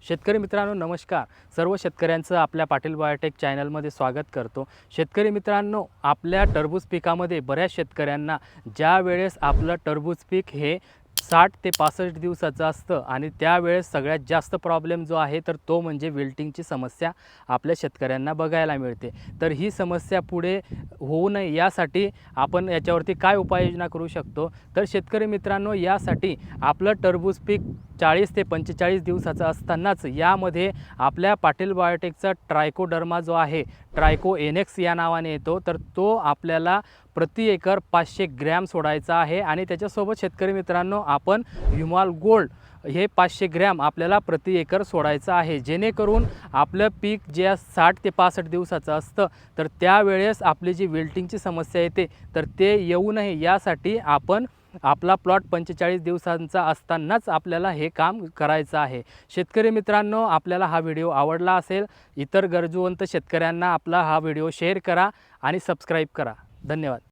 शेतकरी मित्रांनो नमस्कार. सर्व शेतकऱ्यांचं आपल्या पाटील बायोटेक चॅनलमध्ये स्वागत करतो. शेतकरी मित्रांनो, आपल्या टरबूज पिकामध्ये बऱ्याच शेतकऱ्यांना ज्या वेळेस आपलं टरबूज पीक हे 60 ते 65 दिवसाचं असतं आणि त्यावेळेस सगळ्यात जास्त प्रॉब्लेम जो आहे तर तो म्हणजे विल्टिंगची समस्या आपल्या शेतकऱ्यांना बघायला मिळते. तर ही समस्या पुढे होऊ नये यासाठी आपण याच्यावरती काय उपाययोजना करू शकतो? तर शेतकरी मित्रांनो, यासाठी आपलं टरबूज पीक 40 ते 45 दिवसाचं असतानाच यामध्ये आपल्या पाटील बायोटेकचा ट्रायकोडर्मा जो आहे, ट्रायको एनेक्स या नावाने येतो, तर तो आपल्याला प्रति एकर 500 ग्रॅम सोडायचा आहे. आणि त्याच्यासोबत शेतकरी मित्रांनो, आपण ह्युमाल गोल्ड हे 500 ग्रॅम आपल्याला प्रति एकर सोडायचं आहे, जेणेकरून आपलं पीक जे 60 ते 65 दिवसाचं असतं तर त्यावेळेस आपली जी विल्टिंगची समस्या येते तर ते येऊ नये यासाठी आपण आपला प्लॉट 45 दिवसांचा असतानाच आपल्याला हे काम करायचं आहे. शेतकरी मित्रांनो, आपल्याला हा व्हिडिओ आवडला असेल, इतर गरजूवंत शेतकऱ्यांना आपला हा व्हिडिओ शेअर करा आणि सबस्क्राईब करा. धन्यवाद.